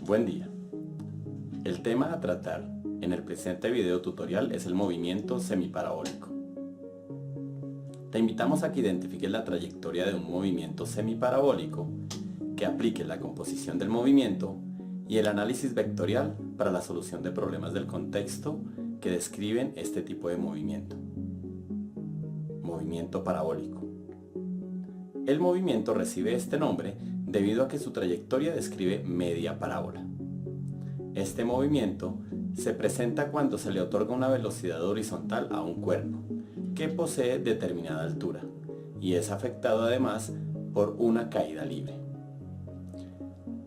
Buen día. El tema a tratar en el presente video tutorial es el movimiento semiparabólico. Te invitamos a que identifiques la trayectoria de un movimiento semiparabólico, que apliques la composición del movimiento y el análisis vectorial para la solución de problemas del contexto que describen este tipo de movimiento. Movimiento parabólico. El movimiento recibe este nombre debido a que su trayectoria describe media parábola. Este movimiento se presenta cuando se le otorga una velocidad horizontal a un cuerpo que posee determinada altura y es afectado además por una caída libre.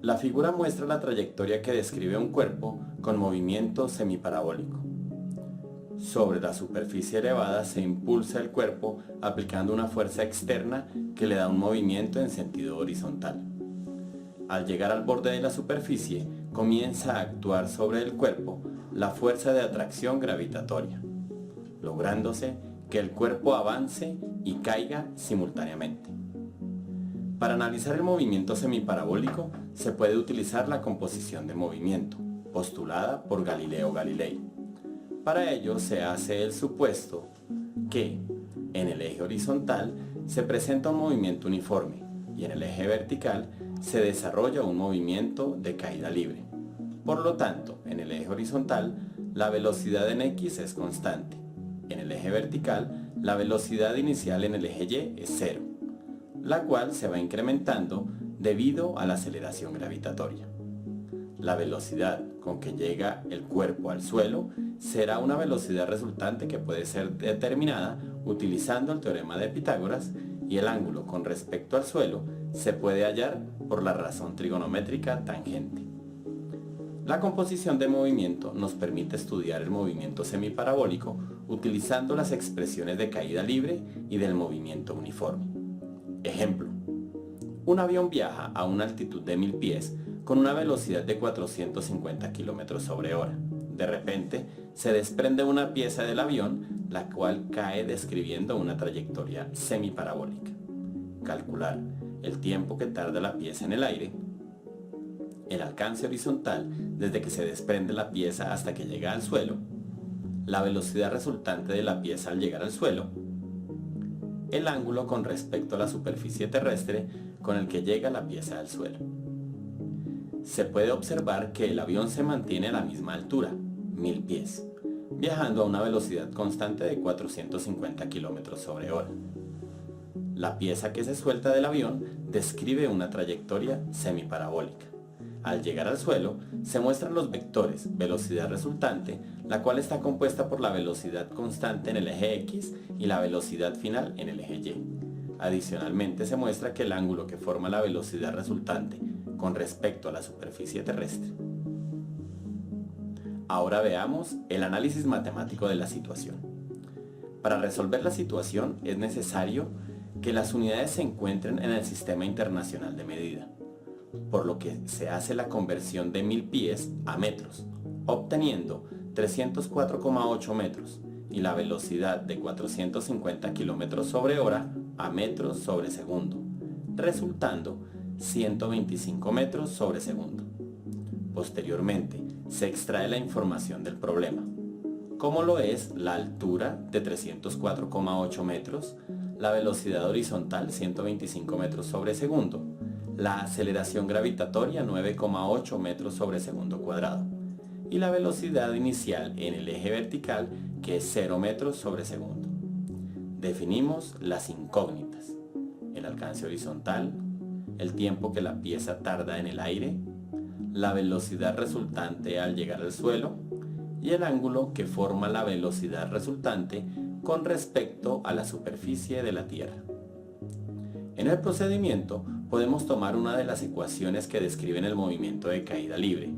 La figura muestra la trayectoria que describe un cuerpo con movimiento semiparabólico. Sobre la superficie elevada se impulsa el cuerpo aplicando una fuerza externa que le da un movimiento en sentido horizontal. Al llegar al borde de la superficie, comienza a actuar sobre el cuerpo la fuerza de atracción gravitatoria, lográndose que el cuerpo avance y caiga simultáneamente. Para analizar el movimiento semiparabólico se puede utilizar la composición de movimiento, postulada por Galileo Galilei. Para ello se hace el supuesto que en el eje horizontal se presenta un movimiento uniforme y en el eje vertical se desarrolla un movimiento de caída libre. Por lo tanto, en el eje horizontal la velocidad en X es constante. En el eje vertical la velocidad inicial en el eje Y es 0, la cual se va incrementando debido a la aceleración gravitatoria. La velocidad con que llega el cuerpo al suelo será una velocidad resultante que puede ser determinada utilizando el teorema de Pitágoras, y el ángulo con respecto al suelo se puede hallar por la razón trigonométrica tangente. La composición de movimiento nos permite estudiar el movimiento semiparabólico utilizando las expresiones de caída libre y del movimiento uniforme. Ejemplo: un avión viaja a una altitud de 1000 pies con una velocidad de 450 km/h. De repente, se desprende una pieza del avión, la cual cae describiendo una trayectoria semiparabólica. Calcular el tiempo que tarda la pieza en el aire, el alcance horizontal desde que se desprende la pieza hasta que llega al suelo, la velocidad resultante de la pieza al llegar al suelo, el ángulo con respecto a la superficie terrestre con el que llega la pieza al suelo. Se puede observar que el avión se mantiene a la misma altura, 1000 pies, viajando a una velocidad constante de 450 km/h. La pieza que se suelta del avión describe una trayectoria semiparabólica. Al llegar al suelo, se muestran los vectores velocidad resultante, la cual está compuesta por la velocidad constante en el eje X y la velocidad final en el eje Y. Adicionalmente se muestra que el ángulo que forma la velocidad resultante con respecto a la superficie terrestre. Ahora veamos el análisis matemático de la situación. Para resolver la situación es necesario que las unidades se encuentren en el Sistema Internacional de Medida, por lo que se hace la conversión de 1000 pies a metros, obteniendo 304,8 metros y la velocidad de 450 km/h a metros sobre segundo, resultando 125 metros sobre segundo. Posteriormente, se extrae la información del problema, como lo es la altura de 304,8 metros, la velocidad horizontal 125 metros sobre segundo, la aceleración gravitatoria 9,8 metros sobre segundo cuadrado y la velocidad inicial en el eje vertical, que es 0 metros sobre segundo. Definimos las incógnitas: el alcance horizontal, el tiempo que la pieza tarda en el aire, la velocidad resultante al llegar al suelo y el ángulo que forma la velocidad resultante con respecto a la superficie de la Tierra. En el procedimiento podemos tomar una de las ecuaciones que describen el movimiento de caída libre,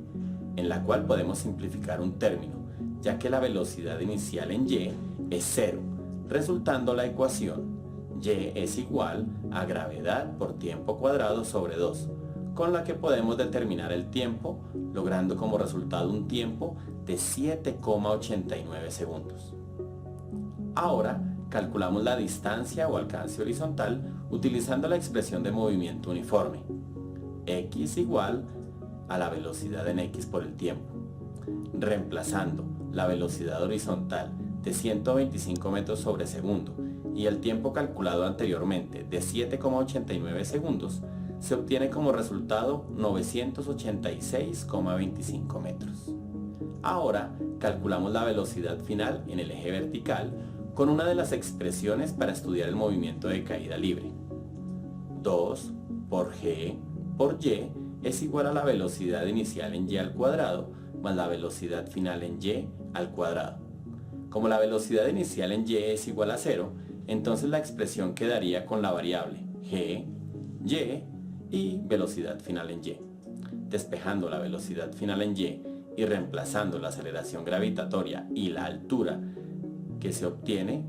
en la cual podemos simplificar un término, ya que la velocidad inicial en Y es 0, resultando la ecuación Y es igual a gravedad por tiempo cuadrado sobre 2, con la que podemos determinar el tiempo, logrando como resultado un tiempo de 7,89 segundos. Ahora calculamos la distancia o alcance horizontal utilizando la expresión de movimiento uniforme. X igual a la velocidad en x por el tiempo, reemplazando la velocidad horizontal de 125 metros sobre segundo y el tiempo calculado anteriormente de 7,89 segundos, se obtiene como resultado 986,25 metros. Ahora calculamos la velocidad final en el eje vertical con una de las expresiones para estudiar el movimiento de caída libre. 2 por g por y es igual a la velocidad inicial en y al cuadrado más la velocidad final en y al cuadrado. Como la velocidad inicial en y es igual a 0, entonces la expresión quedaría con la variable g, y velocidad final en y. Despejando la velocidad final en y reemplazando la aceleración gravitatoria y la altura que se obtiene,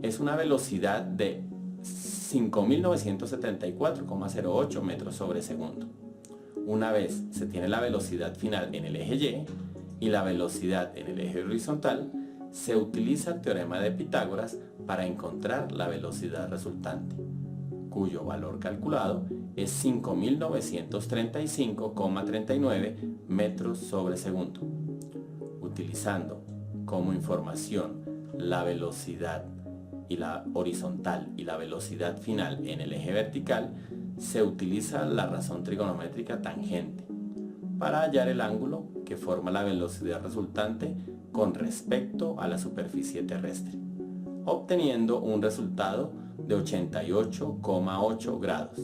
es una velocidad de 5.974,08 metros sobre segundo. Una vez se tiene la velocidad final en el eje y la velocidad en el eje horizontal, se utiliza el teorema de Pitágoras para encontrar la velocidad resultante, cuyo valor calculado es 5.935,39 metros sobre segundo. Utilizando como información la velocidad y la horizontal y la velocidad final en el eje vertical, se utiliza la razón trigonométrica tangente para hallar el ángulo que forma la velocidad resultante con respecto a la superficie terrestre, obteniendo un resultado de 88,8 grados.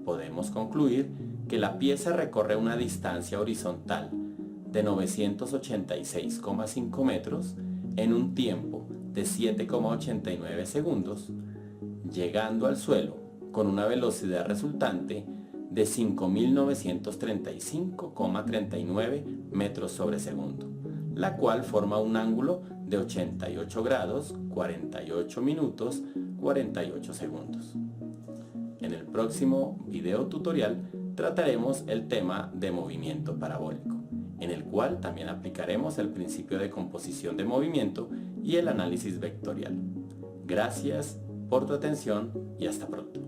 Podemos concluir que la pieza recorre una distancia horizontal de 986,5 metros en un tiempo de 7,89 segundos, llegando al suelo con una velocidad resultante de 5.935,39 metros sobre segundo, la cual forma un ángulo de 88 grados, 48 minutos, 48 segundos. En el próximo video tutorial trataremos el tema de movimiento parabólico, en el cual también aplicaremos el principio de composición de movimiento y el análisis vectorial. Gracias por tu atención y hasta pronto.